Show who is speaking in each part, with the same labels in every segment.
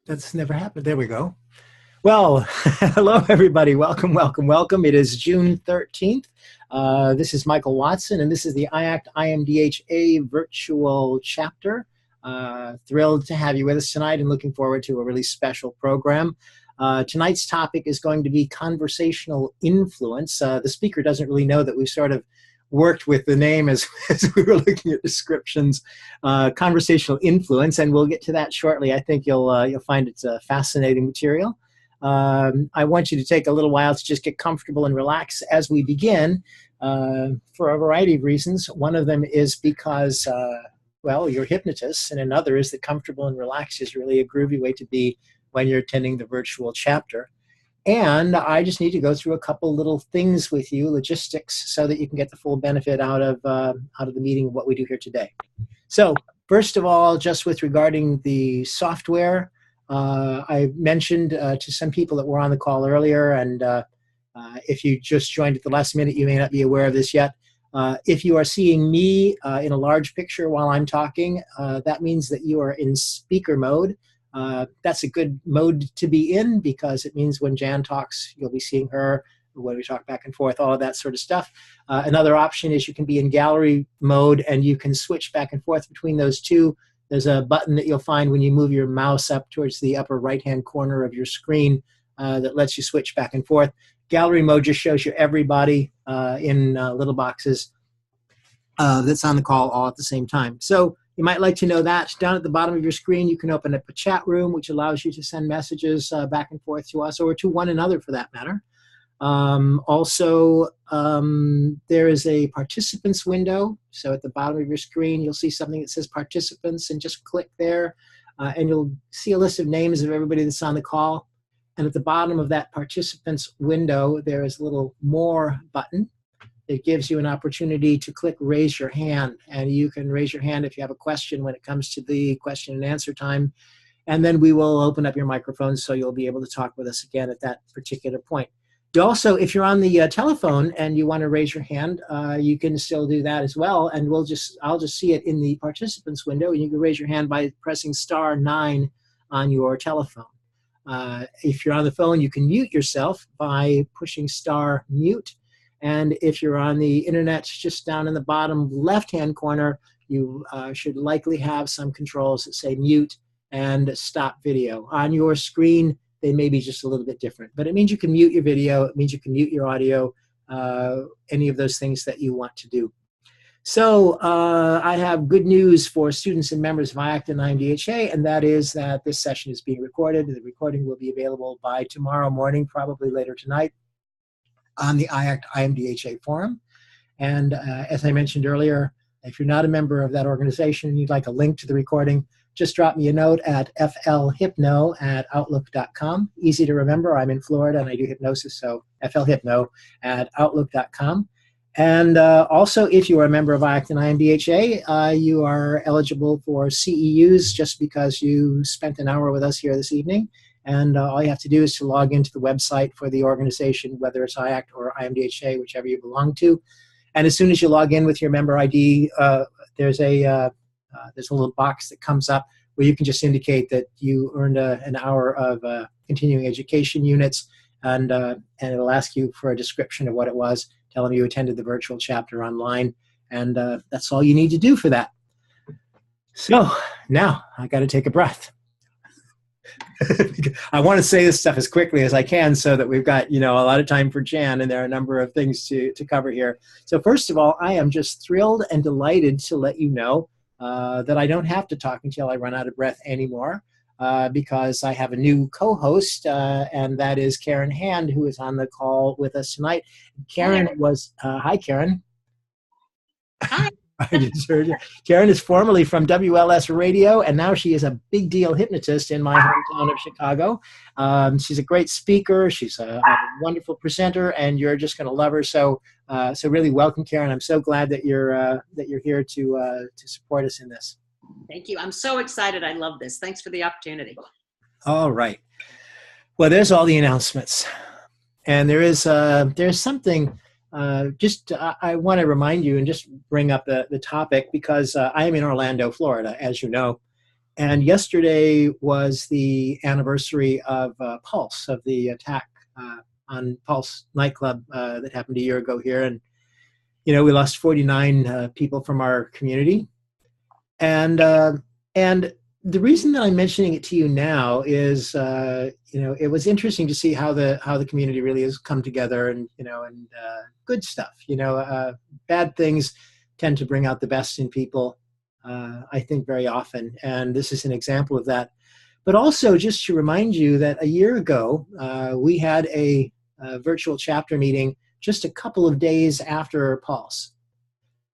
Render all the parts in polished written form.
Speaker 1: That's never happened. There we go. Well, hello, everybody. Welcome, welcome, welcome. It is June 13th. This is Michael Watson, and this is the IACT IMDHA virtual chapter. Thrilled to have you with us tonight and looking forward to a really special program. Tonight's topic is going to be conversational influence. The speaker doesn't really know that we sort of worked with the name as we were looking at descriptions, conversational influence, and we'll get to that shortly. I think you'll find it's a fascinating material. I want you to take a little while to just get comfortable and relax as we begin for a variety of reasons. One of them is because, well, you're hypnotists, and another is that comfortable and relaxed is really a groovy way to be when you're attending the virtual chapter. And I just need to go through a couple little things with you, logistics, so that you can get the full benefit out of the meeting of what we do here today. So first of all, just with regarding the software, I mentioned to some people that were on the call earlier, and if you just joined at the last minute, you may not be aware of this yet. If you are seeing me in a large picture while I'm talking, that means that you are in speaker mode. That's a good mode to be in because it means when Jan talks, you'll be seeing her, when we talk back and forth, all of that sort of stuff. Another option is you can be in gallery mode and you can switch back and forth between those two. There's a button that you'll find when you move your mouse up towards the upper right-hand corner of your screen that lets you switch back and forth. Gallery mode just shows you everybody in little boxes that's on the call all at the same time. So you might like to know that. Down at the bottom of your screen, you can open up a chat room, which allows you to send messages back and forth to us or to one another for that matter. Also, there is a participants window. So at the bottom of your screen, you'll see something that says participants, and just click there and you'll see a list of names of everybody that's on the call. And at the bottom of that participants window, there is a little more button. It gives you an opportunity to click raise your hand, and you can raise your hand if you have a question when it comes to the question and answer time. And then we will open up your microphone so you'll be able to talk with us again at that particular point. You also, if you're on the telephone and you want to raise your hand, you can still do that as well. And I'll just see it in the participants window, and you can raise your hand by pressing *9 on your telephone. If you're on the phone, you can mute yourself by pushing *mute. And if you're on the internet, just down in the bottom left-hand corner, you should likely have some controls that say mute and stop video. On your screen, they may be just a little bit different. But it means you can mute your video. It means you can mute your audio, any of those things that you want to do. So I have good news for students and members of IACT and IMDHA, and that is that this session is being recorded. The recording will be available by tomorrow morning, probably later tonight, on the IACT IMDHA forum. And as I mentioned earlier, if you're not a member of that organization and you'd like a link to the recording, just drop me a note at flhypno@outlook.com. Easy to remember. I'm in Florida and I do hypnosis, so flhypno@outlook.com. And also, if you are a member of IACT and IMDHA, you are eligible for CEUs just because you spent an hour with us here this evening. And all you have to do is to log into the website for the organization, whether it's IACT or IMDHA, whichever you belong to. And as soon as you log in with your member ID, there's a little box that comes up where you can just indicate that you earned an hour of continuing education units, and it'll ask you for a description of what it was, tell them you attended the virtual chapter online, and that's all you need to do for that. So now I got to take a breath. I want to say this stuff as quickly as I can so that we've got, a lot of time for Jan, and there are a number of things to cover here. So first of all, I am just thrilled and delighted to let you know that I don't have to talk until I run out of breath anymore because I have a new co-host, and that is Karen Hand, who is on the call with us tonight. Karen was, hi, Karen.
Speaker 2: Hi.
Speaker 1: I just heard you. Karen is formerly from WLS Radio, and now she is a big deal hypnotist in my hometown of Chicago. She's a great speaker. She's a wonderful presenter, and you're just going to love her. So really welcome, Karen. I'm so glad that you're here to support us in this.
Speaker 2: Thank you. I'm so excited. I love this. Thanks for the opportunity.
Speaker 1: All right. Well, there's all the announcements, and there's something. I want to remind you and just bring up the topic because I am in Orlando, Florida, as you know, And yesterday was the anniversary of Pulse, of the attack on Pulse nightclub that happened a year ago here. And, we lost 49 people from our community. And the reason that I'm mentioning it to you now is, it was interesting to see how the community really has come together, and good stuff. Bad things tend to bring out the best in people, I think, very often, and this is an example of that. But also, just to remind you that a year ago we had a virtual chapter meeting just a couple of days after Pulse.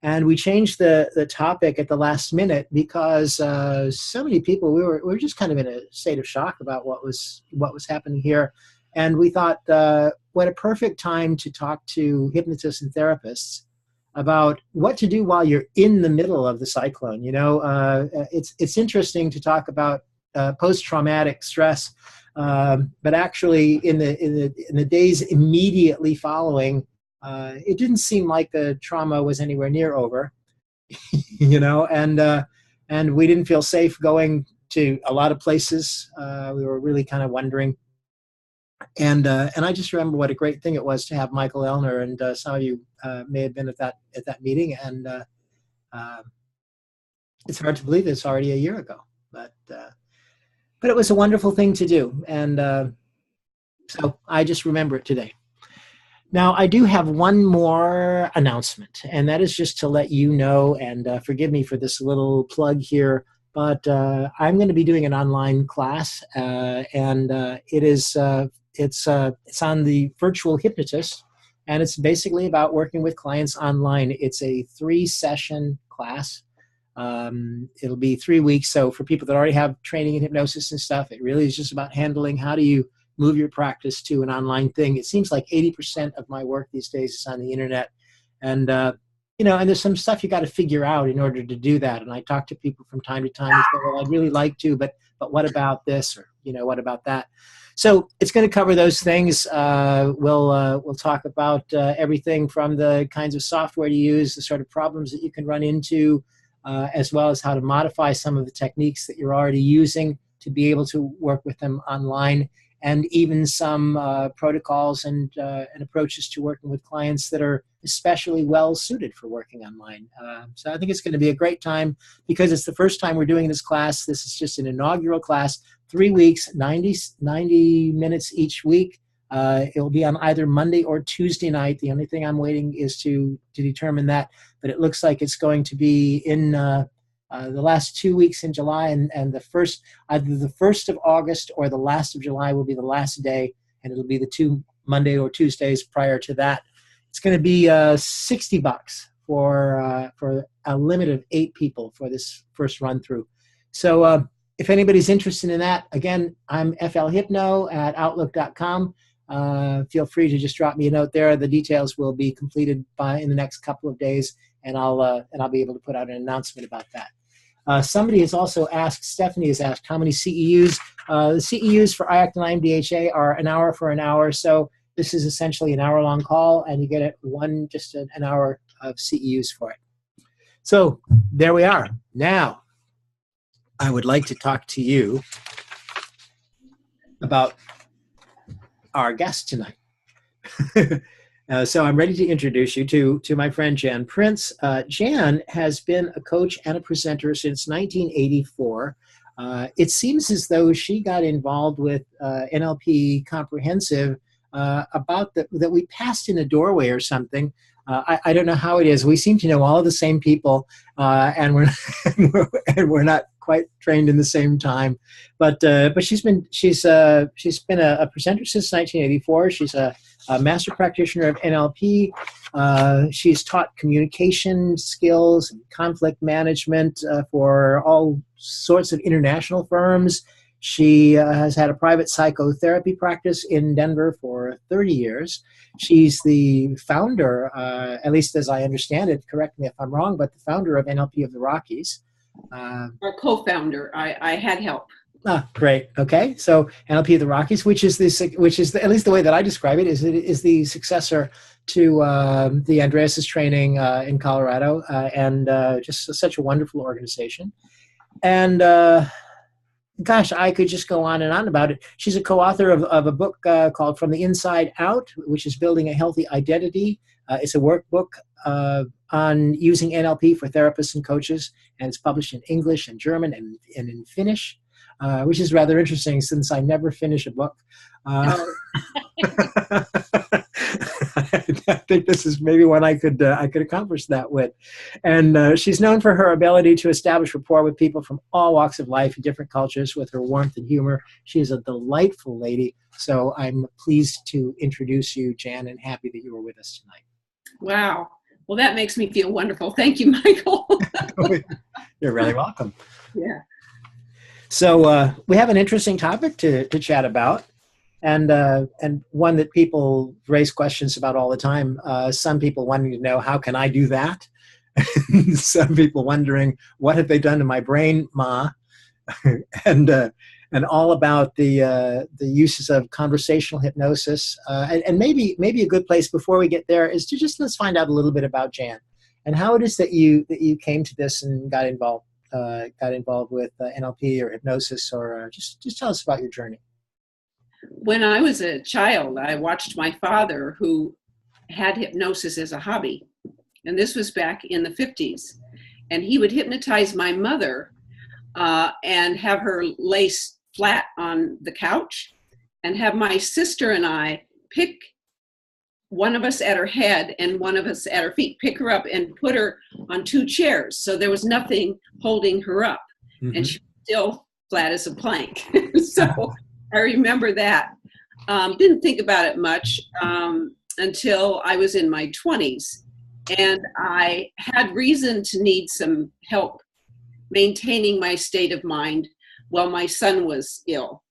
Speaker 1: And we changed the topic at the last minute because so many people, we were just kind of in a state of shock about what was happening here. And we thought, what a perfect time to talk to hypnotists and therapists about what to do while you're in the middle of the cyclone. It's interesting to talk about post-traumatic stress, but actually in the days immediately following, it didn't seem like the trauma was anywhere near over, and we didn't feel safe going to a lot of places. We were really kind of wondering. And I just remember what a great thing it was to have Michael Elner, and some of you may have been at that meeting. And it's hard to believe it's already a year ago, but it was a wonderful thing to do, and so I just remember it today. Now, I do have one more announcement, and that is just to let you know, and forgive me for this little plug here, but I'm going to be doing an online class, and it's on the virtual hypnotist, and it's basically about working with clients online. It's a 3-session class. It'll be 3 weeks, so for people that already have training in hypnosis and stuff, it really is just about handling how do you move your practice to an online thing. It seems like 80% of my work these days is on the internet. And, and there's some stuff you got to figure out in order to do that. And I talk to people from time to time and say, well, I'd really like to, but what about this? Or, what about that? So it's going to cover those things. We'll talk about everything from the kinds of software to use, the sort of problems that you can run into, as well as how to modify some of the techniques that you're already using to be able to work with them online, and even some protocols and approaches to working with clients that are especially well suited for working online. So I think it's going to be a great time because it's the first time we're doing this class. This is just an inaugural class, 3 weeks, 90 minutes each week. It will be on either Monday or Tuesday night. The only thing I'm waiting is to determine that, but it looks like it's going to be in the last 2 weeks in July, and either the 1st of August or the last of July will be the last day, and it'll be the 2 Monday or Tuesdays prior to that. It's going to be $60 for a limit of 8 people for this first run through. So if anybody's interested in that, again, I'm flhypno@outlook.com. Feel free to just drop me a note there. The details will be completed in the next couple of days, and I'll be able to put out an announcement about that. Somebody has also asked, Stephanie has asked, how many CEUs? The CEUs for IACT and IMDHA are an hour for an hour, so this is essentially an hour-long call, and you get just an hour of CEUs for it. So there we are. Now, I would like to talk to you about our guest tonight. So I'm ready to introduce you to my friend Jan Prince. Jan has been a coach and a presenter since 1984. It seems as though she got involved with NLP Comprehensive that we passed in a doorway or something. I don't know how it is. We seem to know all of the same people, and we're not quite trained in the same time. But she's been a presenter since 1984. She's a master practitioner of NLP. She's taught communication skills and conflict management for all sorts of international firms. She has had a private psychotherapy practice in Denver for 30 years. She's the founder, at least as I understand it, correct me if I'm wrong, but the founder of NLP of the Rockies.
Speaker 2: Or co-founder. I had help.
Speaker 1: Great. Okay. So NLP of the Rockies, which is at least the way that I describe it, is the successor to the Andreas's training in Colorado, and just such a wonderful organization. And gosh, I could just go on and on about it. She's a co-author of a book called From the Inside Out, which is Building a Healthy Identity. It's a workbook on using NLP for therapists and coaches, and it's published in English and German and in Finnish, which is rather interesting since I never finish a book. I think this is maybe one I could accomplish that with. And she's known for her ability to establish rapport with people from all walks of life and different cultures with her warmth and humor. She is a delightful lady. So I'm pleased to introduce you, Jan, and happy that you were with us tonight.
Speaker 3: Wow. Well, that makes me feel wonderful. Thank you, Michael.
Speaker 1: You're really welcome.
Speaker 3: Yeah.
Speaker 1: So we have an interesting topic to chat about. And one that people raise questions about all the time. Some people wanting to know, how can I do that? Some people wondering, what have they done to my brain, Ma? and all about the uses of conversational hypnosis. And maybe a good place before we get there is to just let's find out a little bit about Jan and how it is that you came to this and got involved with NLP or hypnosis, or just tell us about your journey.
Speaker 3: When I was a child, I watched my father, who had hypnosis as a hobby. And this was back in the 50s. And he would hypnotize my mother and have her lay flat on the couch and have my sister and I pick one of us at her head and one of us at her feet, pick her up and put her on two chairs. So there was nothing holding her up. Mm-hmm. And she was still flat as a plank. So I remember that. Didn't think about it much until I was in my 20s. And I had reason to need some help maintaining my state of mind while my son was ill.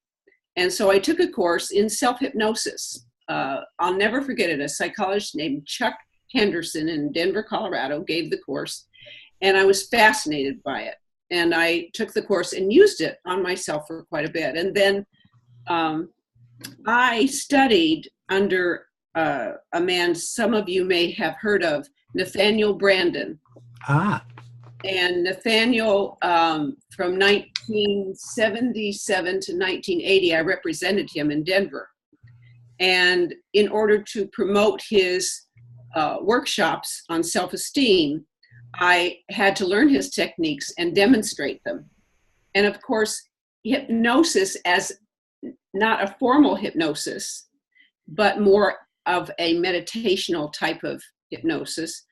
Speaker 3: And so I took a course in self-hypnosis. I'll never forget it. A psychologist named Chuck Henderson in Denver, Colorado gave the course. And I was fascinated by it. And I took the course and used it on myself for quite a bit. And then I studied under a man some of you may have heard of, Nathaniel Branden. And Nathaniel, from 1977 to 1980, I represented him in Denver. And in order to promote his workshops on self-esteem, I had to learn his techniques and demonstrate them. And of course, hypnosis as not a formal hypnosis, but more of a meditational type of hypnosis,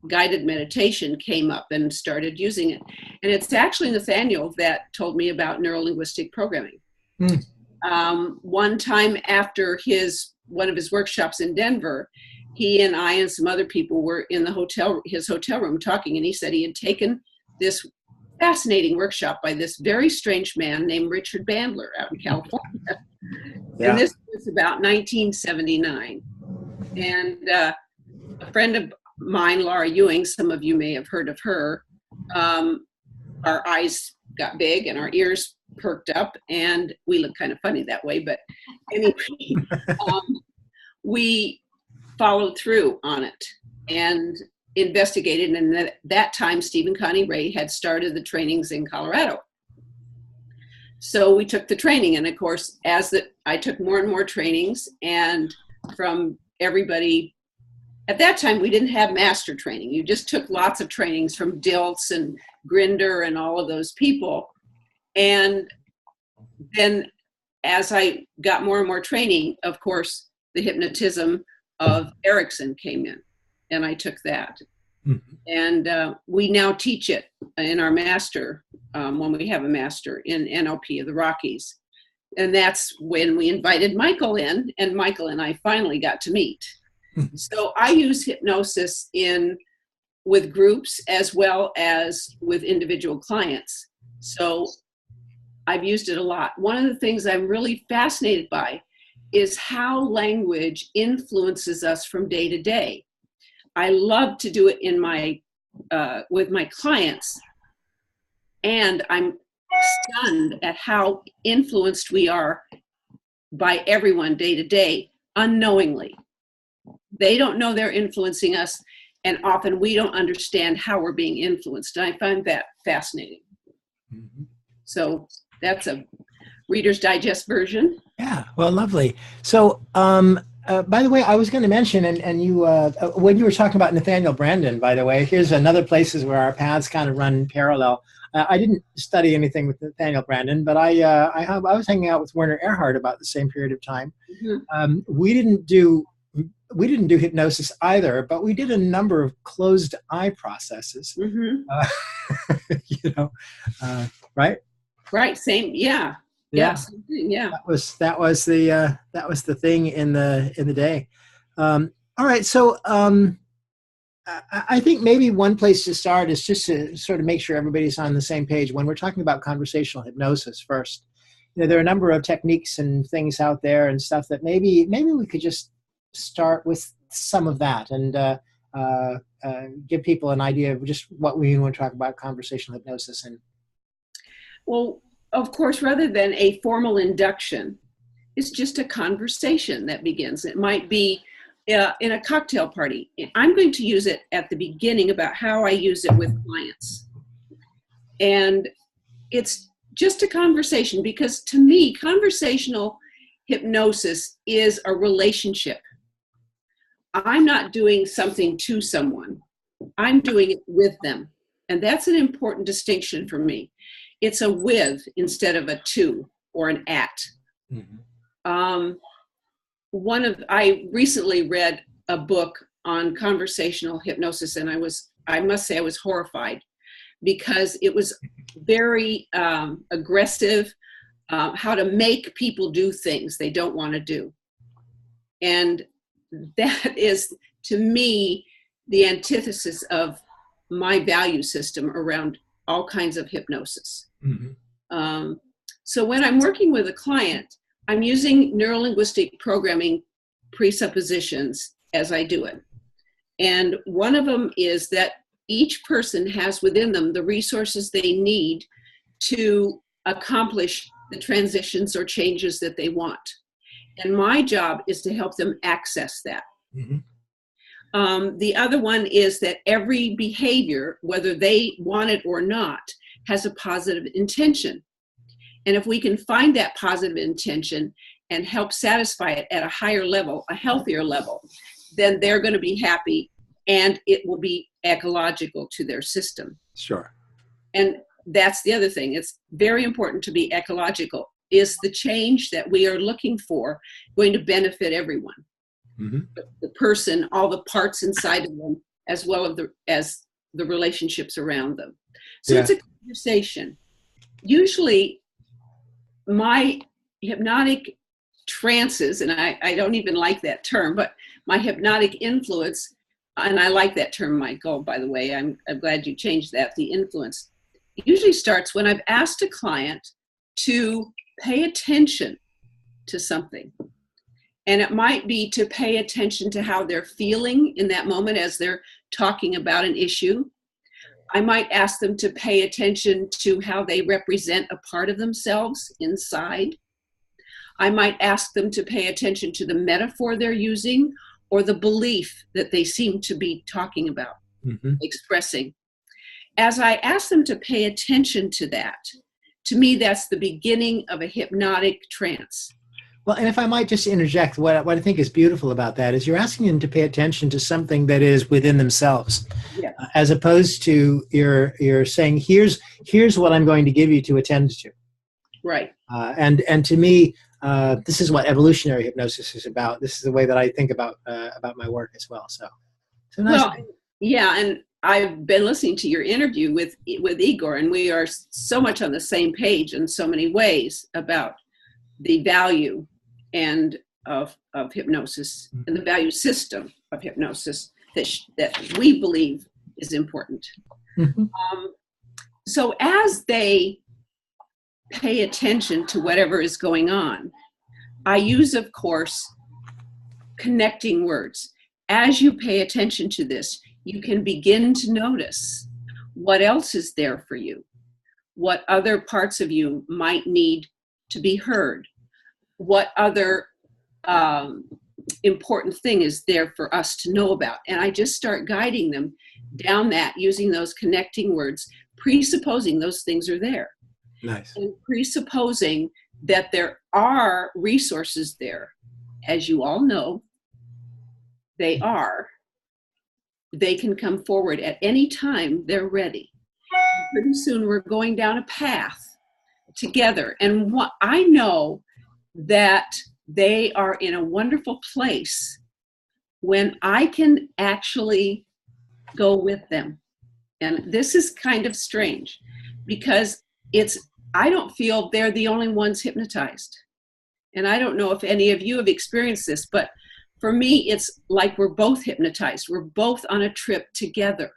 Speaker 3: guided meditation, came up and started using it. And it's actually Nathaniel that told me about neuro-linguistic programming. One time after one of his workshops in Denver, he and I and some other people were in his hotel room talking, and he said he had taken this fascinating workshop by this very strange man named Richard Bandler out in California. Yeah. And this was about 1979. And a friend of mine, Laura Ewing, some of you may have heard of her, our eyes got big and our ears perked up, and we look kind of funny that way. But anyway, we followed through on it and investigated. And at that time, Stephen Connie Ray had started the trainings in Colorado. So we took the training. And of course, I took more and more trainings, and from everybody, at that time, we didn't have master training. You just took lots of trainings from Dilts and Grinder and all of those people. And then as I got more and more training, of course, the hypnotism of Erickson came in, and I took that. Mm-hmm. And we now teach it in our master, when we have a master in NLP of the Rockies. And that's when we invited Michael in, and Michael and I finally got to meet. Mm-hmm. So I use hypnosis with groups as well as with individual clients. So I've used it a lot. One of the things I'm really fascinated by is how language influences us from day to day. I love to do it with my clients, and I'm stunned at how influenced we are by everyone day to day unknowingly. They don't know they're influencing us, and often we don't understand how we're being influenced. And I find that fascinating. Mm-hmm. So That's a Reader's Digest version.
Speaker 1: Yeah, well, lovely. So, by the way, I was going to mention, and you, when you were talking about Nathaniel Branden, by the way, here's another places where our paths kind of run parallel. I didn't study anything with Nathaniel Branden, but I was hanging out with Werner Erhard about the same period of time. Mm-hmm. We didn't do hypnosis either, but we did a number of closed eye processes. Mm-hmm. Right?
Speaker 3: Right. Same. Yeah.
Speaker 1: Yeah.
Speaker 3: Yeah.
Speaker 1: That was the thing in the day. All right. So I think maybe one place to start is just to sort of make sure everybody's on the same page when we're talking about conversational hypnosis first. There are a number of techniques and things out there and stuff that maybe we could just start with some of that and give people an idea of just what we want to talk about conversational hypnosis. And
Speaker 3: well, of course, rather than a formal induction, it's just a conversation that begins. It might be in a cocktail party. I'm going to use it at the beginning about how I use it with clients. And it's just a conversation because to me, conversational hypnosis is a relationship. I'm not doing something to someone. I'm doing it with them. And that's an important distinction for me. It's a with instead of a to or an at. Mm-hmm. I recently read a book on conversational hypnosis, and I must say I was horrified because it was very aggressive, how to make people do things they don't want to do. And that is, to me, the antithesis of my value system around all kinds of hypnosis. Mm-hmm. So when I'm working with a client, I'm using neuro-linguistic programming presuppositions as I do it. And one of them is that each person has within them the resources they need to accomplish the transitions or changes that they want. And my job is to help them access that. Mm-hmm. The other one is that every behavior, whether they want it or not, has a positive intention. And if we can find that positive intention and help satisfy it at a higher level, a healthier level, then they're going to be happy and it will be ecological to their system.
Speaker 1: Sure.
Speaker 3: And that's the other thing. It's very important to be ecological. Is the change that we are looking for going to benefit everyone? Mm-hmm. The person, all the parts inside of them, as well as the relationships around them. So It's a conversation. Usually my hypnotic trances, and I don't even like that term, but my hypnotic influence, and I like that term, Michael, by the way, I'm glad you changed that, the influence, usually starts when I've asked a client to pay attention to something. And it might be to pay attention to how they're feeling in that moment as they're talking about an issue. I might ask them to pay attention to how they represent a part of themselves inside. I might ask them to pay attention to the metaphor they're using or the belief that they seem to be talking about, mm-hmm. expressing. As I ask them to pay attention to that, to me, that's the beginning of a hypnotic trance.
Speaker 1: Well, and if I might just interject, what I think is beautiful about that is you're asking them to pay attention to something that is within themselves, as opposed to you're saying, here's what I'm going to give you to attend to.
Speaker 3: Right.
Speaker 1: And to me, this is what evolutionary hypnosis is about. This is the way that I think about my work as well. So nice.
Speaker 3: Well, yeah, and I've been listening to your interview with Igor, and we are so much on the same page in so many ways about the value and of hypnosis and the value system of hypnosis that we believe is important. Mm-hmm. So as they pay attention to whatever is going on, I use, of course, connecting words. As you pay attention to this, you can begin to notice what else is there for you, what other parts of you might need to be heard, what other important thing is there for us to know about. And I just start guiding them down that using those connecting words, presupposing those things are there.
Speaker 1: Nice.
Speaker 3: and presupposing that there are resources there. As you all know, they can come forward at any time they're ready. Pretty soon we're going down a path together. And what I know that they are in a wonderful place when I can actually go with them. And this is kind of strange because I don't feel they're the only ones hypnotized. And I don't know if any of you have experienced this, but for me, it's like we're both hypnotized. We're both on a trip together.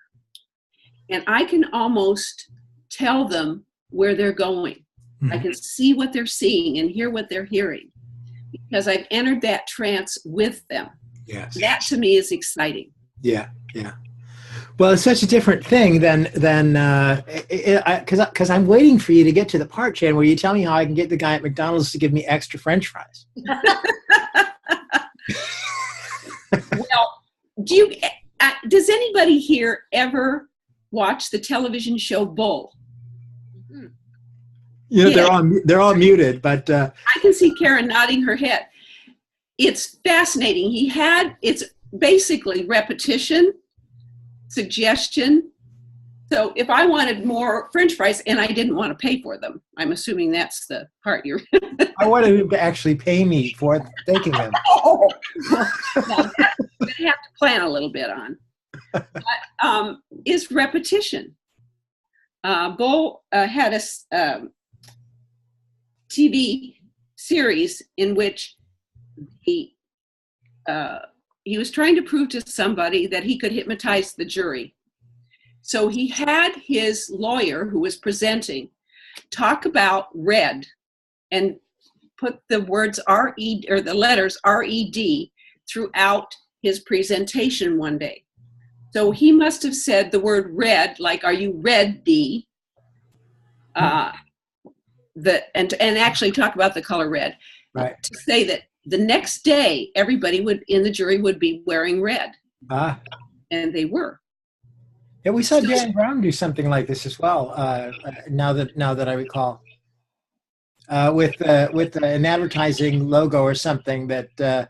Speaker 3: And I can almost tell them where they're going.
Speaker 1: Mm-hmm.
Speaker 3: I can see what they're seeing and hear what they're hearing because I've entered that trance with them.
Speaker 1: Yes.
Speaker 3: That to me is exciting.
Speaker 1: Yeah, yeah. Well, it's such a different thing than because I'm waiting for you to get to the part, Jan, where you tell me how I can get the guy at McDonald's to give me extra French fries.
Speaker 3: Well, does anybody here ever watch the television show Bull?
Speaker 1: You know,
Speaker 3: Yeah.
Speaker 1: they're all muted, but
Speaker 3: I can see Karen nodding her head. It's fascinating. It's basically repetition, suggestion. So if I wanted more French fries and I didn't want to pay for them, I'm assuming that's the part you're.
Speaker 1: I wanted him to actually pay me for taking them.
Speaker 3: Oh, now that we have to plan a little bit on. But is repetition. Bull had a TV series in which he was trying to prove to somebody that he could hypnotize the jury. So he had his lawyer who was presenting talk about red and put the words R-E or the letters R-E-D throughout his presentation one day. So he must have said the word red, like, are you ready? And actually talk about the color red.
Speaker 1: Right.
Speaker 3: To say that the next day, everybody in the jury would be wearing red. And they were.
Speaker 1: Yeah, we saw Dan Brown do something like this as well. Now that I recall, with an advertising logo or something that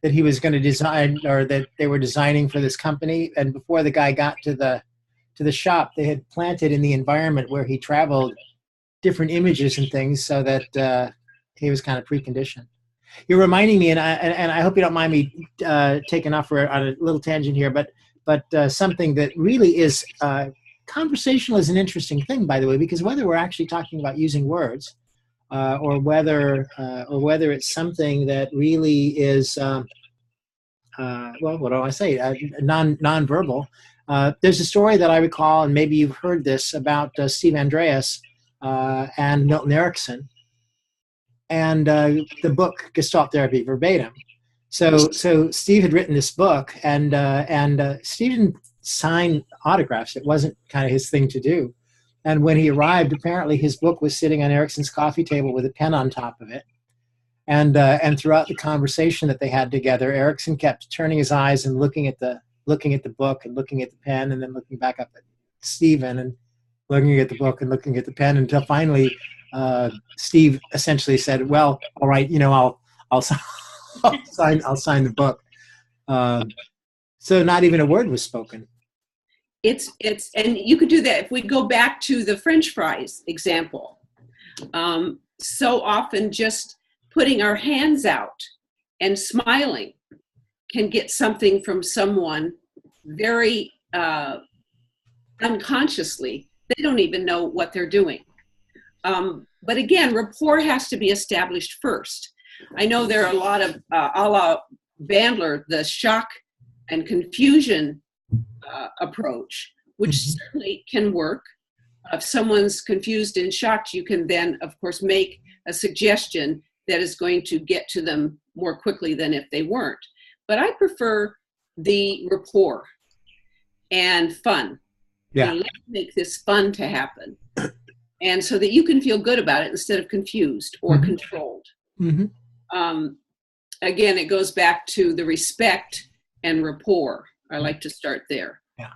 Speaker 1: he was going to design, or that they were designing for this company. And before the guy got to the shop, they had planted in the environment where he traveled different images and things, so that he was kind of preconditioned. You're reminding me, and I hope you don't mind me taking off on a little tangent here, but something that really is conversational is an interesting thing, by the way, because whether we're actually talking about using words, or whether it's something that really is well, what do I say, nonverbal. There's a story that I recall, and maybe you've heard this, about Steve Andreas and Milton Erickson, and the book Gestalt Therapy Verbatim. So Steve had written this book, and Steve didn't sign autographs. It wasn't kind of his thing to do. And when he arrived, apparently his book was sitting on Erickson's coffee table with a pen on top of it. And throughout the conversation that they had together, Erickson kept turning his eyes and looking at the book and looking at the pen, and then looking back up at Stephen and looking at the book and looking at the pen, until finally Steve essentially said, "Well, all right, I'll sign the book." So not even a word was spoken.
Speaker 3: It's and you could do that if we go back to the French fries example. So often just putting our hands out and smiling can get something from someone very unconsciously. They don't even know what they're doing. But again, rapport has to be established first. I know there are a lot of, a la Bandler, the shock and confusion approach, which certainly can work. If someone's confused and shocked, you can then, of course, make a suggestion that is going to get to them more quickly than if they weren't. But I prefer the rapport and fun.
Speaker 1: Yeah.
Speaker 3: And let's make this fun to happen. And so that you can feel good about it instead of confused or controlled. Again, it goes back to the respect and rapport. I like to start there.
Speaker 1: Yeah.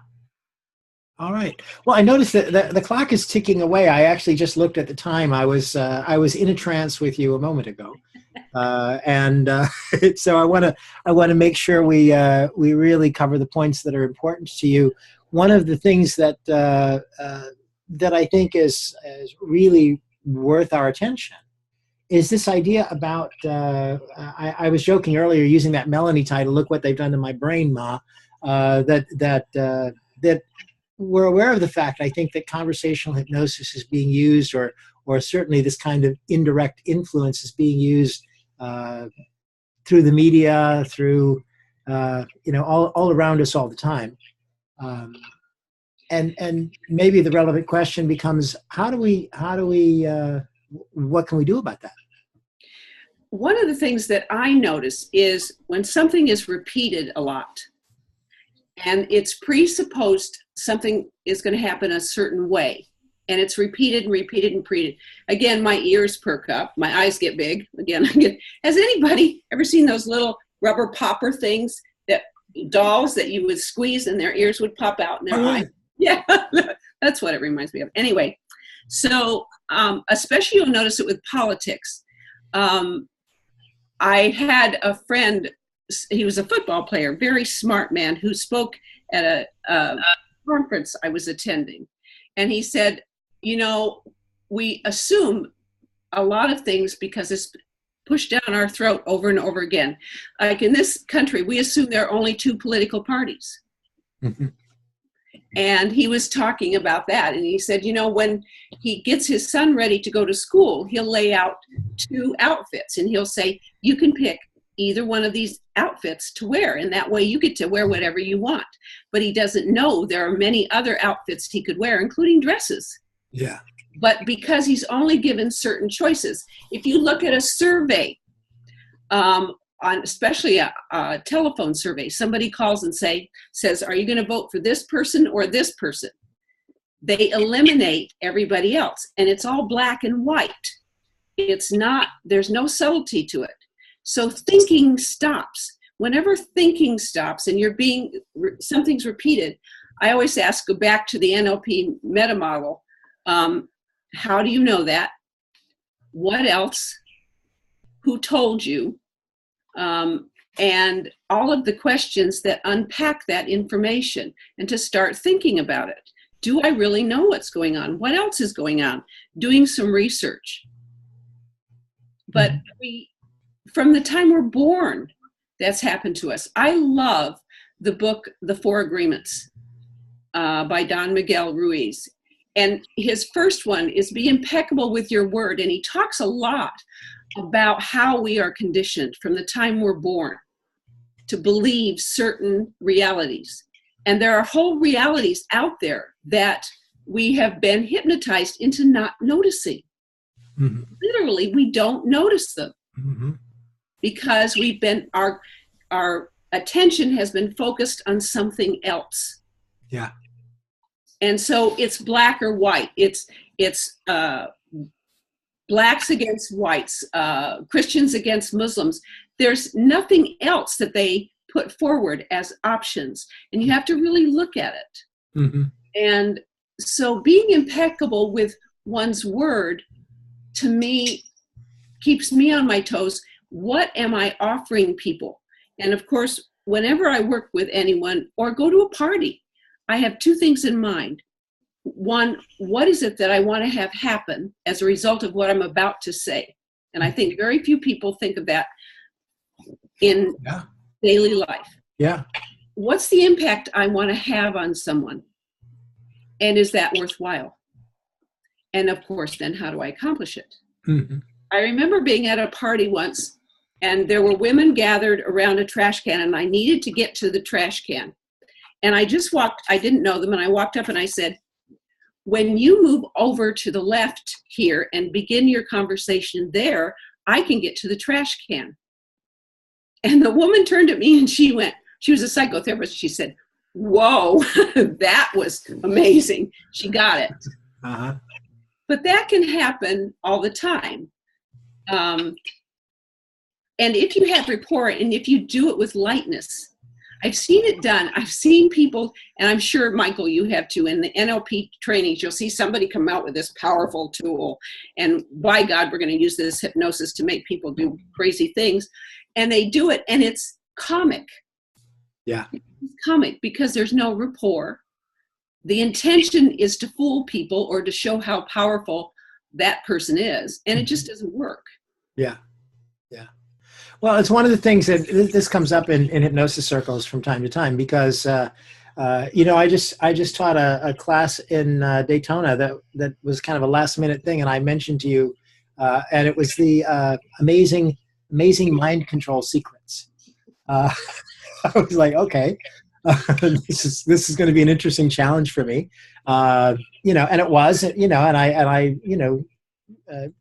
Speaker 1: All right. Well, I noticed that the clock is ticking away. I actually just looked at the time. I was in a trance with you a moment ago, and so I want to make sure we really cover the points that are important to you. One of the things that I think is really worth our attention is this idea about. I was joking earlier using that Melanie title. Look what they've done to my brain, Ma. That we're aware of the fact, I think, that conversational hypnosis is being used, or certainly this kind of indirect influence is being used through the media, through all around us all the time. And maybe the relevant question becomes, what can we do about that?
Speaker 3: One of the things that I notice is when something is repeated a lot, and it's presupposed something is going to happen a certain way, and it's repeated and repeated and repeated. Again, my ears perk up, my eyes get big. Again, has anybody ever seen those little rubber popper things, that dolls that you would squeeze and their ears would pop out in their eye? Yeah, that's what it reminds me of. Anyway, so especially you'll notice it with politics. I had a friend, he was a football player, very smart man, who spoke at a conference I was attending. And he said, we assume a lot of things because it's pushed down our throat over and over again. Like in this country, we assume there are only two political parties. Mm-hmm. And he was talking about that. And he said, when he gets his son ready to go to school, he'll lay out two outfits and he'll say, you can pick either one of these outfits to wear, and that way you get to wear whatever you want. But he doesn't know there are many other outfits he could wear, including dresses.
Speaker 1: Yeah.
Speaker 3: But because he's only given certain choices, if you look at a survey, on especially a telephone survey, somebody calls and says, are you going to vote for this person or this person? They eliminate everybody else, and it's all black and white. There's no subtlety to it. So thinking stops. Whenever thinking stops and something's repeated, I always ask, go back to the NLP meta model. How do you know that? What else? Who told you? And all of the questions that unpack that information, and to start thinking about it. Do I really know what's going on? What else is going on? Doing some research. But from the time we're born, that's happened to us. I love the book, The Four Agreements, by Don Miguel Ruiz. And his first one is be impeccable with your word. And he talks a lot about how we are conditioned from the time we're born to believe certain realities. And there are whole realities out there that we have been hypnotized into not noticing. Mm-hmm. Literally, we don't notice them. Mm-hmm. Because our attention has been focused on something else.
Speaker 1: Yeah.
Speaker 3: And so it's black or white. It's blacks against whites, Christians against Muslims. There's nothing else that they put forward as options. And you have to really look at it. Mm-hmm. And so being impeccable with one's word, to me, keeps me on my toes. What am I offering people? And of course, whenever I work with anyone or go to a party, I have two things in mind. One, what is it that I want to have happen as a result of what I'm about to say? And I think very few people think of that in daily life. Yeah. What's the impact I want to have on someone? And is that worthwhile? And of course, then how do I accomplish it? Mm-hmm. I remember being at a party once, and there were women gathered around a trash can, and I needed to get to the trash can. And I didn't know them, and I walked up and I said, when you move over to the left here and begin your conversation there, I can get to the trash can. And the woman turned at me and she was a psychotherapist. She said, whoa, that was amazing. She got it. Uh-huh. But that can happen all the time. And if you have rapport and if you do it with lightness, I've seen it done. I've seen people, and I'm sure, Michael, you have too, in the NLP trainings, you'll see somebody come out with this powerful tool. And by God, we're going to use this hypnosis to make people do crazy things. And they do it, and it's comic.
Speaker 1: Yeah.
Speaker 3: It's comic because there's no rapport. The intention is to fool people or to show how powerful that person is. And it just doesn't work.
Speaker 1: Yeah. Yeah. Well, it's one of the things that this comes up in hypnosis circles from time to time because, I just taught a class in Daytona that was kind of a last minute thing. And I mentioned to you, and it was the amazing mind control secrets. I was like, okay, this is going to be an interesting challenge for me. And it was, and I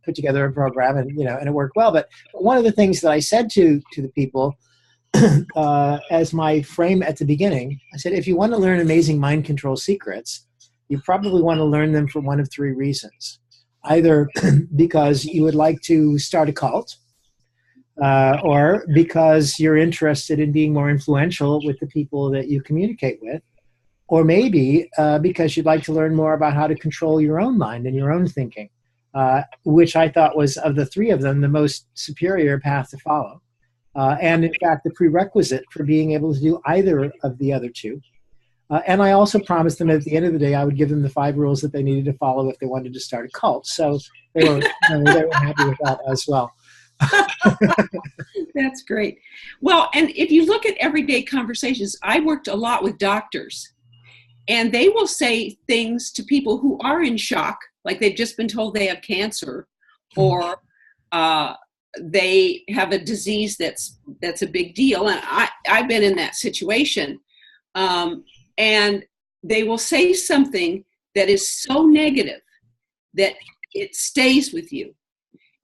Speaker 1: put together a program and it worked well. But one of the things that I said to the people as my frame at the beginning, I said, if you want to learn amazing mind control secrets, you probably want to learn them for one of three reasons. Either because you would like to start a cult, or because you're interested in being more influential with the people that you communicate with, or maybe because you'd like to learn more about how to control your own mind and your own thinking. Which I thought was, of the three of them, the most superior path to follow. And in fact, the prerequisite for being able to do either of the other two. And I also promised them at the end of the day, I would give them the 5 rules that they needed to follow if they wanted to start a cult. So they were happy with that as well.
Speaker 3: That's great. Well, and if you look at everyday conversations, I worked a lot with doctors, and they will say things to people who are in shock, like they've just been told they have cancer, or they have a disease that's a big deal. And I've been in that situation. And they will say something that is so negative that it stays with you.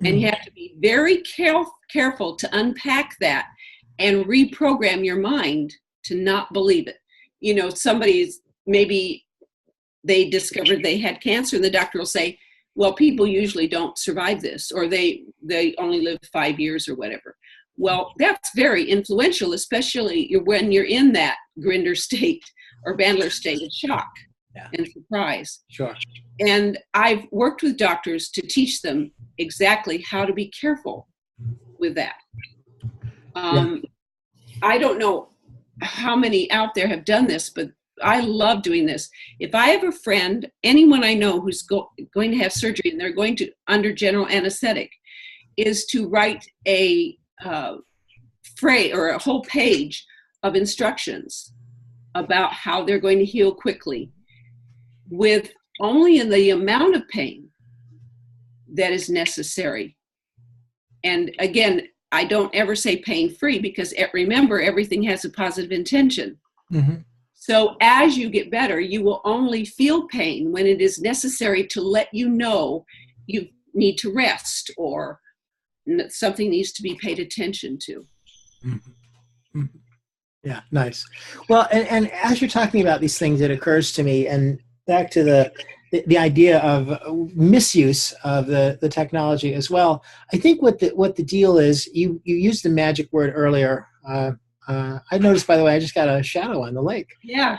Speaker 3: And you have to be very careful to unpack that and reprogram your mind to not believe it. Somebody's, maybe they discovered they had cancer, and the doctor will say, well, people usually don't survive this, or they only live 5 years or whatever. Well, that's very influential, especially when you're in that Grinder state or Bandler state of shock and surprise.
Speaker 1: Sure.
Speaker 3: And I've worked with doctors to teach them exactly how to be careful with that. I don't know how many out there have done this, but I love doing this. If I have a friend, anyone I know who's going to have surgery and they're going to under general anesthetic, is to write a phrase or a whole page of instructions about how they're going to heal quickly with only the amount of pain that is necessary. And again, I don't ever say pain-free, because remember, everything has a positive intention. Mm-hmm. So as you get better, you will only feel pain when it is necessary to let you know you need to rest or something needs to be paid attention to.
Speaker 1: Mm-hmm. Mm-hmm. Yeah, nice. Well, and as you're talking about these things, it occurs to me, and back to the idea of misuse of the technology as well. I think what the deal is, you used the magic word earlier. I noticed, by the way, I just got a shadow on the lake.
Speaker 3: Yeah.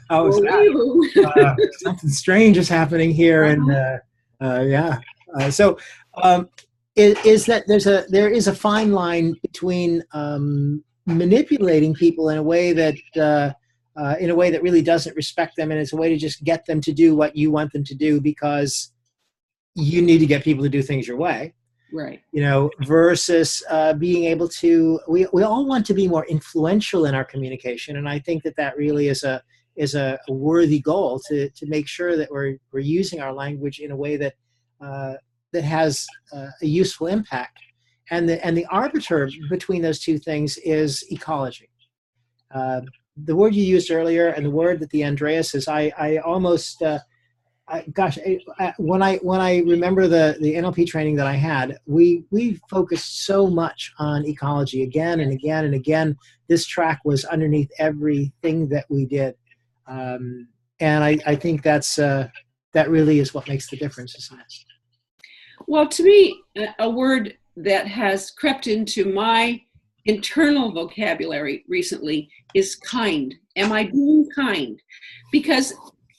Speaker 1: How was that? Something strange is happening here, and so is that there is a fine line between manipulating people in a way that really doesn't respect them, and it's a way to just get them to do what you want them to do because you need to get people to do things your way.
Speaker 3: Right.
Speaker 1: Versus being able to, we all want to be more influential in our communication. And I think that really is a worthy goal to make sure that we're using our language in a way that has a useful impact. And the arbiter between those two things is ecology. The word you used earlier and the word that the Andreas is, I almost, when I remember the NLP training that I had, we focused so much on ecology again and again and again. This track was underneath everything that we did, and I think that really is what makes the difference, isn't it?
Speaker 3: Well, to me, a word that has crept into my internal vocabulary recently is kind. Am I being kind? Because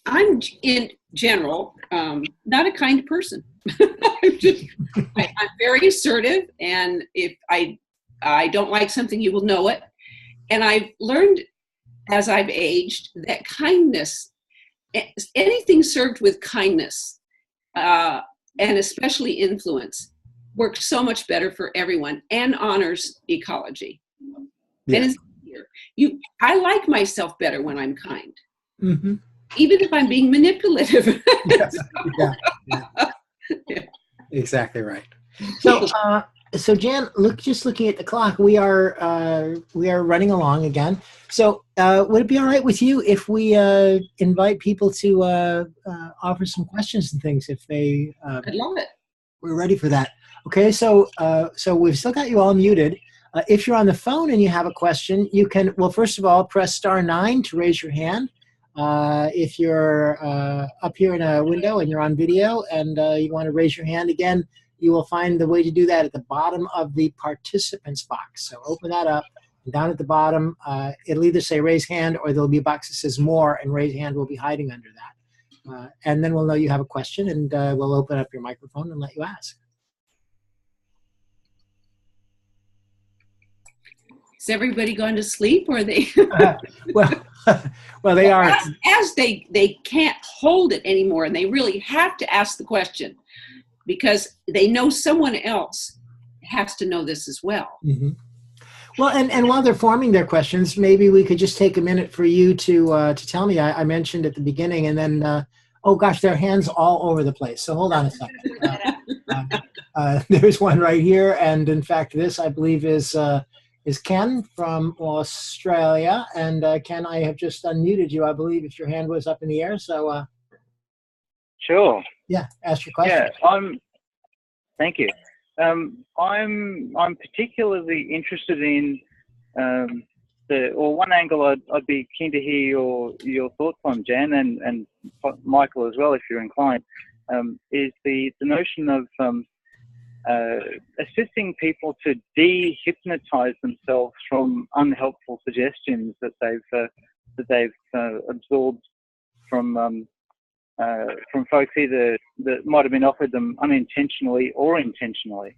Speaker 3: I'm in general not a kind person. I'm very assertive, and if I don't like something, you will know it. And I've learned as I've aged that kindness, anything served with kindness, and especially influence, works so much better for everyone and honors ecology.
Speaker 1: Yeah.
Speaker 3: And it's, I like myself better when I'm kind,
Speaker 1: Mm-hmm.
Speaker 3: even if I'm being manipulative.
Speaker 1: Yeah. Exactly right. So Jan, looking at the clock, we are running along again. So would it be all right with you if we invite people to offer some questions and things if they?
Speaker 3: I'd love it.
Speaker 1: We're ready for that. Okay, so we've still got you all muted. If you're on the phone and you have a question, you can, well, first of all, press *9 to raise your hand. If you're up here in a window and you're on video and you want to raise your hand again, you will find the way to do that at the bottom of the participants box. So open that up, and down at the bottom, it'll either say raise hand or there'll be a box that says more, and raise hand will be hiding under that. And then we'll know you have a question, and we'll open up your microphone and let you ask.
Speaker 3: Is everybody gone to sleep, or are they?
Speaker 1: Well, they are.
Speaker 3: As they can't hold it anymore, and they really have to ask the question because they know someone else has to know this as well.
Speaker 1: Mm-hmm. Well, and while they're forming their questions, maybe we could just take a minute for you to tell me. I mentioned at the beginning, and then oh gosh, their hands all over the place. So hold on a second. There's one right here, and in fact, this I believe is Ken from Australia. And Ken, I have just unmuted you. I believe if your hand was up in the air. So
Speaker 4: sure.
Speaker 1: Yeah, ask your question.
Speaker 4: Yeah, thank you. I'm particularly interested in one angle I'd be keen to hear your thoughts on, Jan, and Michael as well, if you're inclined, is the notion of assisting people to de-hypnotize themselves from unhelpful suggestions that they've absorbed from folks either that might have been offered them unintentionally or intentionally.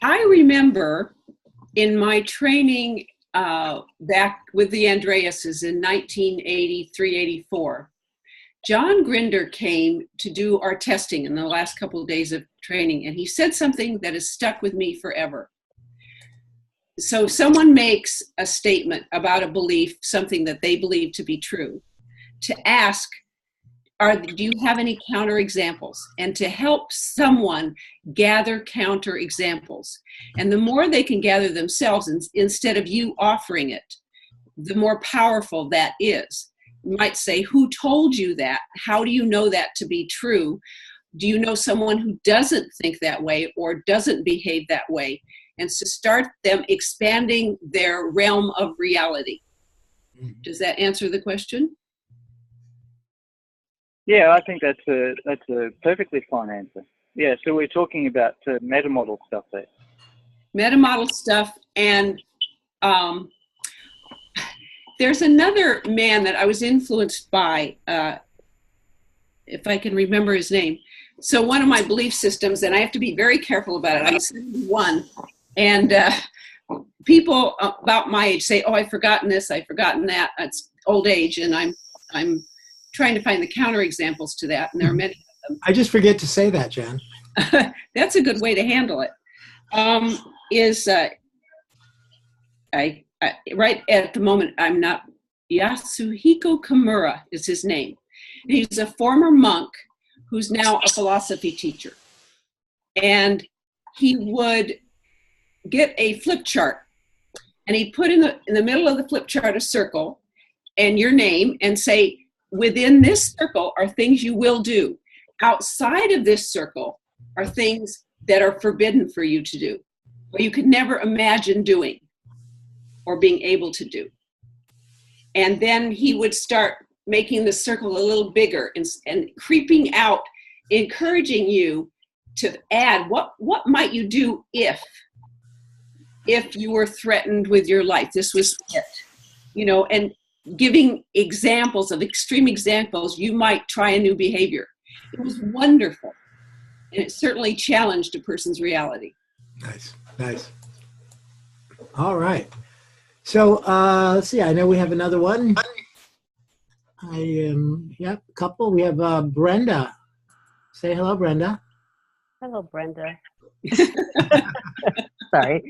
Speaker 3: I remember in my training back with the Andreases in 1983-84, John Grinder came to do our testing in the last couple of days of training, and he said something that has stuck with me forever. So someone makes a statement about a belief, something that they believe to be true, to ask, do you have any counter examples? And to help someone gather counter examples. And the more they can gather themselves instead of you offering it, the more powerful that is. You might say, who told you that? How do you know that to be true? Do you know someone who doesn't think that way or doesn't behave that way? And to start them expanding their realm of reality. Does that answer the question?
Speaker 4: Yeah, I think that's a perfectly fine answer. Yeah, so we're talking about meta model stuff there.
Speaker 3: Meta model stuff, and there's another man that I was influenced by, if I can remember his name. So one of my belief systems, and I have to be very careful about it. I'm 71, and people about my age say, "Oh, I've forgotten this, I've forgotten that." It's old age, and I'm trying to find the counter examples to that, and there are many of them.
Speaker 1: I just forget to say that, Jan.
Speaker 3: That's a good way to handle it. Right at the moment, I'm not. Yasuhiko Kimura is his name. He's a former monk who's now a philosophy teacher. And he would get a flip chart, and he'd put in the middle of the flip chart a circle and your name, and say, within this circle are things you will do. Outside of this circle are things that are forbidden for you to do, or you could never imagine doing or being able to do. And then he would start making the circle a little bigger and creeping out, encouraging you to add, what might you do if you were threatened with your life? This was it, and giving examples of extreme examples, you might try a new behavior. It was wonderful. And it certainly challenged a person's reality.
Speaker 1: Nice. All right. So let's see. I know we have another one. A couple. We have Brenda. Say hello, Brenda.
Speaker 5: Hello, Brenda. Sorry.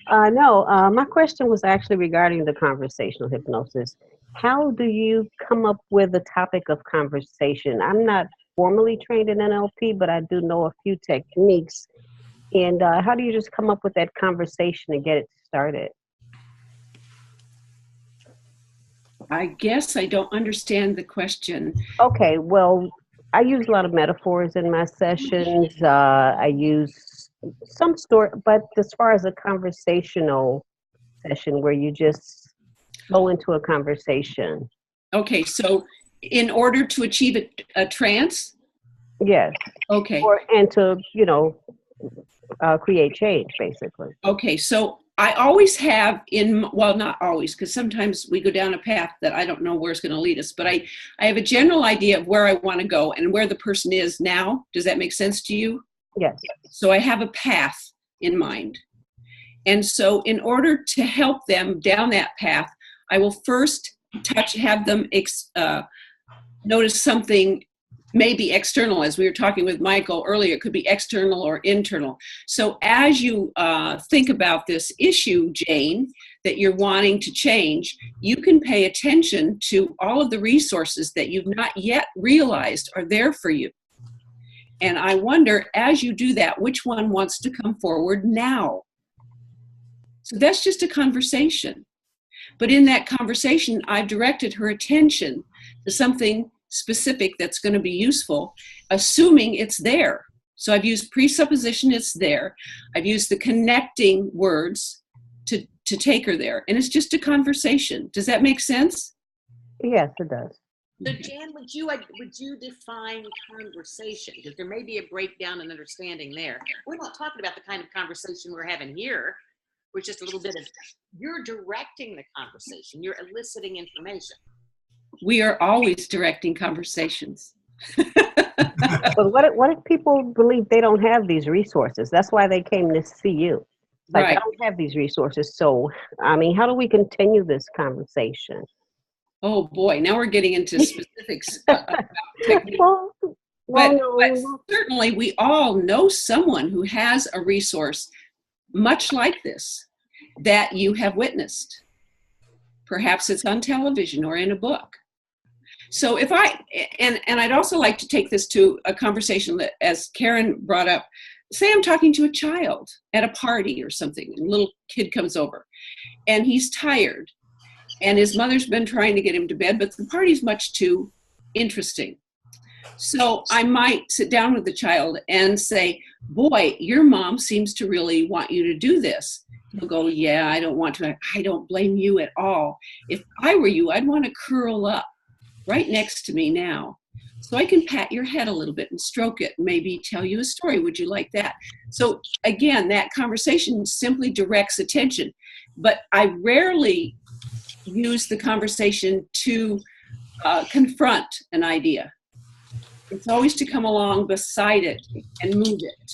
Speaker 5: My question was actually regarding the conversational hypnosis. How do you come up with the topic of conversation? I'm not formally trained in NLP, but I do know a few techniques. And how do you just come up with that conversation and get it started?
Speaker 3: I guess I don't understand the question.
Speaker 5: Okay, well, I use a lot of metaphors in my sessions. I use some story, but as far as a conversational session where you just go into a conversation.
Speaker 3: Okay, so in order to achieve a trance?
Speaker 5: Yes.
Speaker 3: Okay.
Speaker 5: And to, create change, basically.
Speaker 3: Okay, so I always have not always, because sometimes we go down a path that I don't know where it's going to lead us, but I have a general idea of where I want to go and where the person is now. Does that make sense to you?
Speaker 5: Yes.
Speaker 3: So I have a path in mind. And so in order to help them down that path, I will first have them notice something maybe external. As we were talking with Michael earlier, it could be external or internal. So as you think about this issue, Jane, that you're wanting to change, you can pay attention to all of the resources that you've not yet realized are there for you. And I wonder, as you do that, which one wants to come forward now? So that's just a conversation. But in that conversation, I've directed her attention to something specific that's going to be useful, assuming it's there. So I've used presupposition, it's there. I've used the connecting words to take her there. And it's just a conversation. Does that make sense?
Speaker 5: Yes, it does.
Speaker 2: So Jan, would you define conversation? Because there may be a breakdown in understanding there. We're not talking about the kind of conversation we're having here. We're just a little bit of, you're directing the conversation. You're eliciting information.
Speaker 3: We are always directing conversations.
Speaker 5: But what if people believe they don't have these resources? That's why they came to see you. Like,
Speaker 3: Right.
Speaker 5: I don't have these resources. So, how do we continue this conversation?
Speaker 3: Oh boy, now we're getting into specifics about technique.
Speaker 5: But
Speaker 3: certainly we all know someone who has a resource much like this that you have witnessed. Perhaps it's on television or in a book. So if and I'd also like to take this to a conversation that, as Karen brought up, say I'm talking to a child at a party or something, and a little kid comes over and he's tired and his mother's been trying to get him to bed, but the party's much too interesting. So I might sit down with the child and say, boy, your mom seems to really want you to do this. He'll go, yeah, I don't want to. I don't blame you at all. If I were you, I'd want to curl up right next to me now, so I can pat your head a little bit and stroke it, maybe tell you a story. Would you like that? So again, that conversation simply directs attention, but I rarely use the conversation to confront an idea. It's always to come along beside it and move it.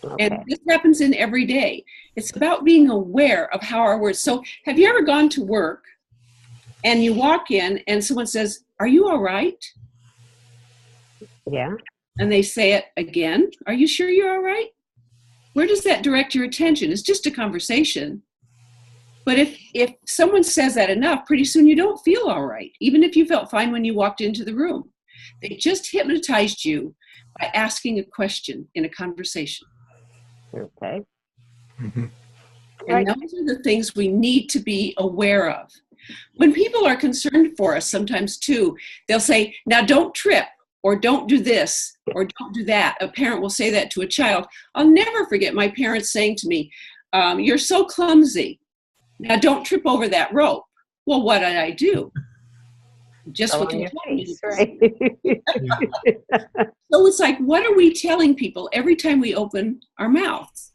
Speaker 5: Okay.
Speaker 3: And this happens in every day. It's about being aware of how our words. So have you ever gone to work and you walk in and someone says, are you all right?
Speaker 5: Yeah.
Speaker 3: And they say it again. Are you sure you're all right? Where does that direct your attention? It's just a conversation. But if someone says that enough, pretty soon you don't feel all right, even if you felt fine when you walked into the room. They just hypnotized you by asking a question in a conversation.
Speaker 5: Okay.
Speaker 1: Mm-hmm.
Speaker 3: And those are the things we need to be aware of. When people are concerned for us sometimes too, they'll say, now don't trip, or don't do this, or don't do that. A parent will say that to a child. I'll never forget my parents saying to me, you're so clumsy. Now don't trip over that rope. Well, what did I do? just
Speaker 5: Throw
Speaker 3: with
Speaker 5: in
Speaker 3: the
Speaker 5: your
Speaker 3: talking.
Speaker 5: face, right?
Speaker 3: So it's like, what are we telling people every time we open our mouths?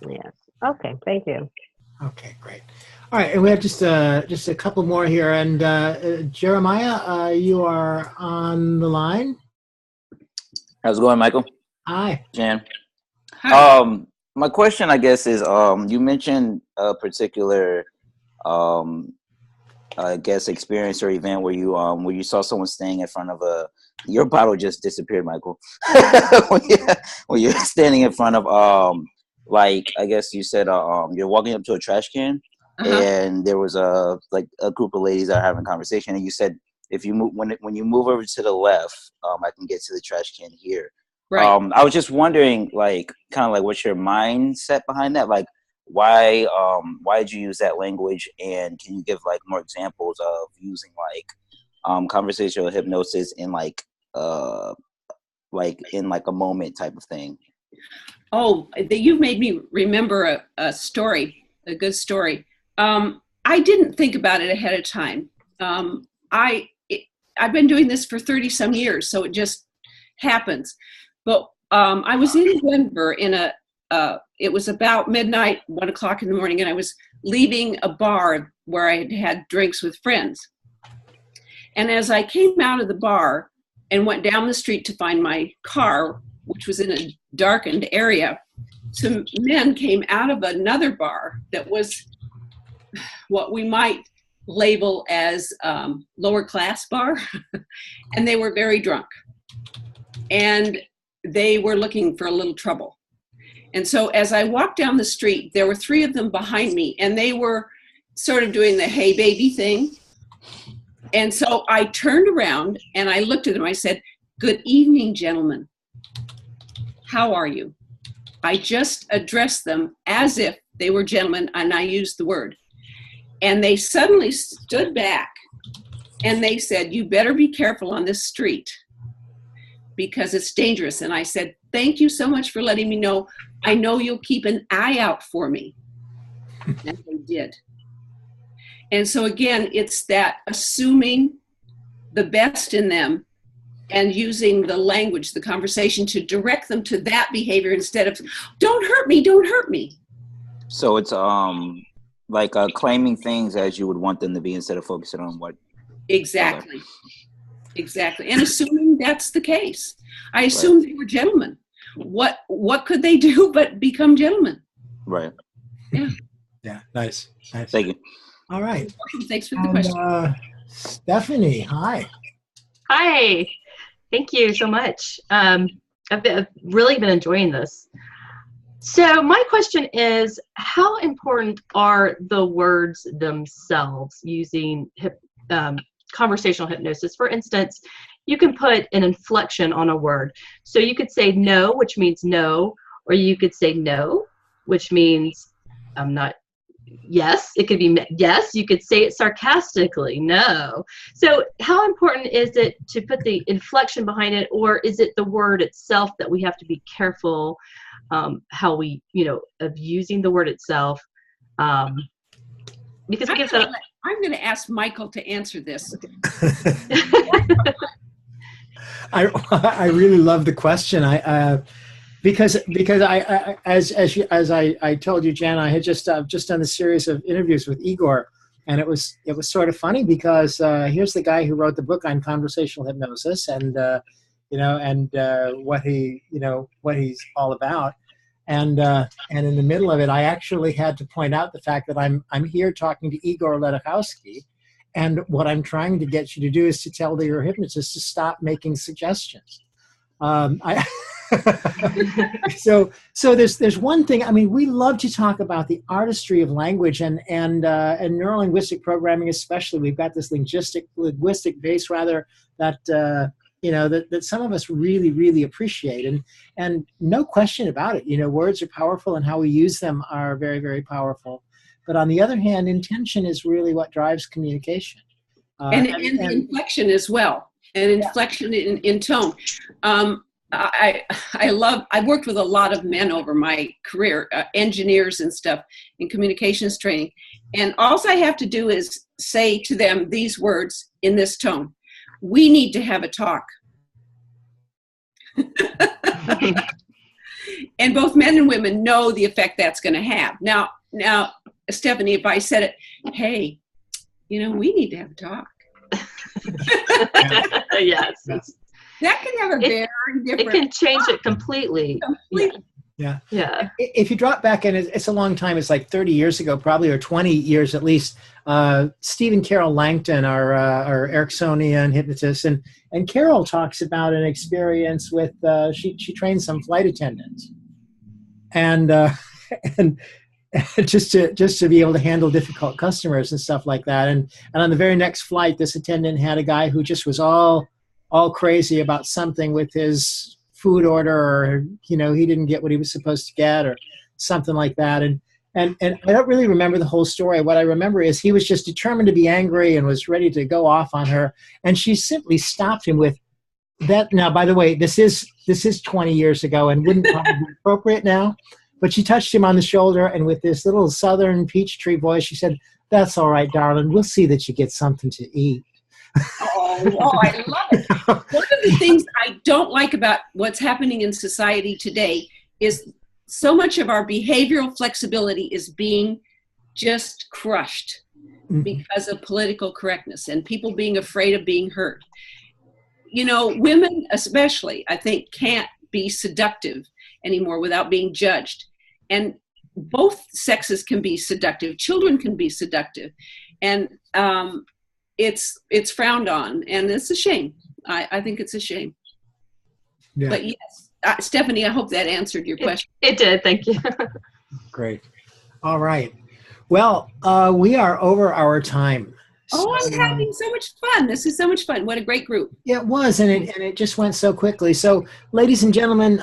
Speaker 5: Yes. Okay, thank you.
Speaker 1: Okay, great. All right, and we have just a couple more here. And Jeremiah, you are on the line.
Speaker 6: How's it going, Michael?
Speaker 1: Hi.
Speaker 6: Jan.
Speaker 3: Hi.
Speaker 6: My question, I guess, is you mentioned a particular I guess experience or event where you saw someone standing in front of your bottle just disappeared, Michael. when you're standing in front of like, I guess you said you're walking up to a trash can, and there was a group of ladies that are having a conversation, and you said if you move when you move over to the left, I can get to the trash can here.
Speaker 3: Right.
Speaker 6: I was just wondering, like, kind of like, what's your mindset behind that? Like, why did you use that language? And can you give like more examples of using like conversational hypnosis in like in like a moment type of thing?
Speaker 3: Oh, you've made me remember a story, a good story. I didn't think about it ahead of time. I've been doing this for 30 some years, so it just happens. But I was in Denver it was about midnight, 1 o'clock in the morning, and I was leaving a bar where I had drinks with friends. And as I came out of the bar and went down the street to find my car, which was in a darkened area, some men came out of another bar that was what we might label as lower class bar, and they were very drunk. And they were looking for a little trouble. And so as I walked down the street, there were 3 of them behind me, and they were sort of doing the hey baby thing. And so I turned around and I looked at them. I said, "Good evening, gentlemen. How are you?" I just addressed them as if they were gentlemen, and I used the word. And they suddenly stood back and they said, "You better be careful on this street because it's dangerous." And I said, "Thank you so much for letting me know. I know you'll keep an eye out for me." And they did. And so again, it's that assuming the best in them and using the language, the conversation to direct them to that behavior instead of, "Don't hurt me, don't hurt me."
Speaker 6: So it's like claiming things as you would want them to be instead of focusing on what.
Speaker 3: Exactly. Exactly. And assuming that's the case. I assumed they were gentlemen. What could they do but become gentlemen?
Speaker 6: Right.
Speaker 3: Yeah.
Speaker 1: Yeah. Nice.
Speaker 6: Thank you.
Speaker 1: All right.
Speaker 3: Thanks for the question.
Speaker 1: Stephanie, hi.
Speaker 7: Hi. Thank you so much. I've really been enjoying this. So my question is, how important are the words themselves using conversational hypnosis? For instance, you can put an inflection on a word. So you could say no, which means no, or you could say no, which means I'm not. Yes, it could be yes. You could say it sarcastically, no. So how important is it to put the inflection behind it, or is it the word itself that we have to be careful how we, of using the word itself? Because it gives that.
Speaker 3: I'm going to ask Michael to answer this.
Speaker 1: I really love the question. Because I as I told you, Jan, I had just done a series of interviews with Igor, and it was sort of funny because here's the guy who wrote the book on conversational hypnosis, and what he's all about, and in the middle of it, I actually had to point out the fact that I'm here talking to Igor Ledachowski, and what I'm trying to get you to do is to tell your hypnotist to stop making suggestions. So there's one thing. I mean, we love to talk about the artistry of language and neurolinguistic programming, especially. We've got this linguistic base rather that that some of us really, really appreciate, and no question about it. Words are powerful, and how we use them are very, very powerful. But on the other hand, intention is really what drives communication, and
Speaker 3: the inflection as well, and inflection in tone. I've worked with a lot of men over my career, engineers and stuff in communications training. And all I have to do is say to them these words in this tone: we need to have a talk. And both men and women know the effect that's going to have. Now, Stephanie, if I said it, hey, we need to have a talk.
Speaker 7: Yes.
Speaker 3: That can have a very different...
Speaker 7: It can change it completely.
Speaker 1: Yeah.
Speaker 7: Yeah.
Speaker 1: If you drop back in, it's a long time. It's like 30 years ago, probably, or 20 years at least. Steve and Carol Langton are Ericksonian hypnotists, and Carol talks about an experience with she trained some flight attendants, and just to be able to handle difficult customers and stuff like that. And on the very next flight, this attendant had a guy who just was all crazy about something with his food order, or he didn't get what he was supposed to get, or something like that. And I don't really remember the whole story. What I remember is he was just determined to be angry and was ready to go off on her, and she simply stopped him with that. Now, by the way, this is 20 years ago and wouldn't probably be appropriate now, but she touched him on the shoulder, and with this little southern Peachtree voice, she said, "That's all right, darling. We'll see that you get something to eat."
Speaker 3: Oh, I love it. One of the things I don't like about what's happening in society today is so much of our behavioral flexibility is being just crushed because of political correctness and people being afraid of being hurt. Women especially, I think, can't be seductive anymore without being judged. And both sexes can be seductive. Children can be seductive. And it's frowned on, and it's a shame. I think it's a shame. Yeah. But yes, Stephanie, I hope that answered your question.
Speaker 7: It did. Thank you.
Speaker 1: Great. All right. Well, we are over our time.
Speaker 3: Oh, I'm having so much fun. This is so much fun. What a great group.
Speaker 1: Yeah, it was, and it just went so quickly. So, ladies and gentlemen,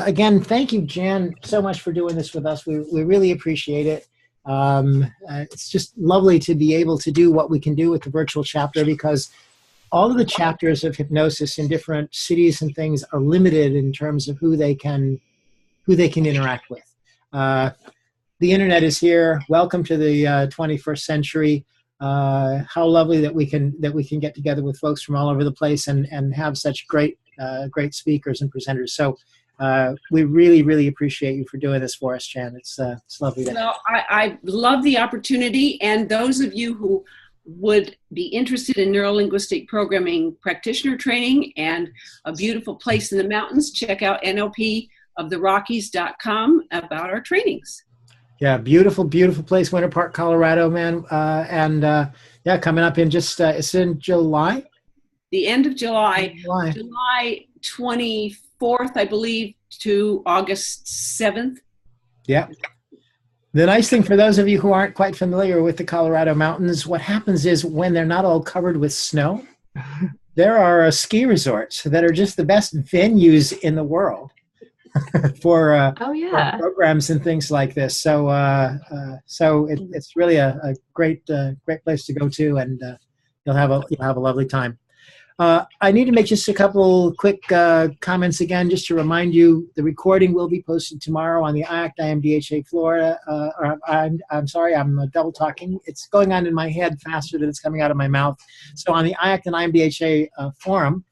Speaker 1: again, thank you, Jan, so much for doing this with us. We really appreciate it. It's just lovely to be able to do what we can do with the virtual chapter, because all of the chapters of hypnosis in different cities and things are limited in terms of who they can interact with. The internet is here. Welcome to the 21st century. How lovely that we can get together with folks from all over the place and have such great speakers and presenters. So we really, really appreciate you for doing this for us, Jan. It's lovely.
Speaker 3: Well, I love the opportunity, and those of you who would be interested in neuro-linguistic programming practitioner training and a beautiful place in the mountains, check out nlpoftherockies.com about our trainings.
Speaker 1: Yeah, beautiful, beautiful place, Winter Park, Colorado, man. Yeah, coming up in just, it's in July?
Speaker 3: The end of July. July 24th, I believe, to August 7th.
Speaker 1: Yeah. The nice thing for those of you who aren't quite familiar with the Colorado mountains, what happens is when they're not all covered with snow, there are ski resorts that are just the best venues in the world for programs and things like this. So it's really a great place to go to, and you'll have a lovely time. I need to make just a couple quick comments again, just to remind you. The recording will be posted tomorrow on the IACT IMDHA Florida. I'm sorry, I'm double talking. It's going on in my head faster than it's coming out of my mouth. So on the IACT and IMDHA forum,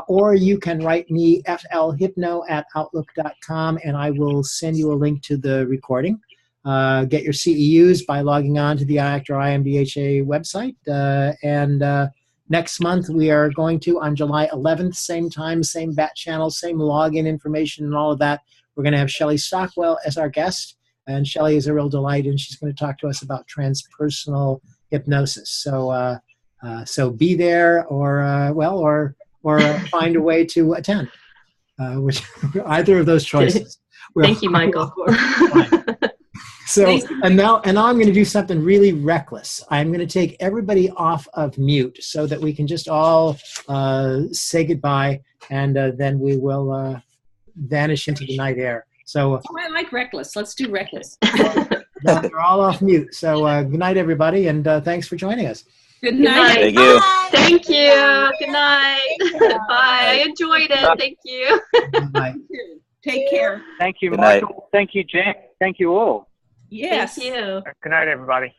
Speaker 1: or you can write me flhypno@outlook.com, and I will send you a link to the recording. Get your CEUs by logging on to the IACT or IMDHA website, next month, we are going to, on July 11th, same time, same bat channel, same login information and all of that. We're going to have Shelley Stockwell as our guest. And Shelley is a real delight, and she's going to talk to us about transpersonal hypnosis. So be there or find a way to attend, which either of those choices.
Speaker 7: Thank you, Michael.
Speaker 1: So, and now I'm going to do something really reckless. I'm going to take everybody off of mute so that we can just all say goodbye, and then we will vanish into the night air. So,
Speaker 3: I like reckless. Let's do reckless.
Speaker 1: They're all off mute. So, good night, everybody, and thanks for joining us.
Speaker 3: Good night.
Speaker 6: Thank you.
Speaker 7: Thank you. Good night. Bye. I enjoyed it. Thank you.
Speaker 1: Bye.
Speaker 3: Take care.
Speaker 4: Thank you,
Speaker 6: Good night.
Speaker 4: Michael. Thank you, Jan. Thank you all.
Speaker 3: Yes.
Speaker 7: Thank you.
Speaker 8: Good night, everybody.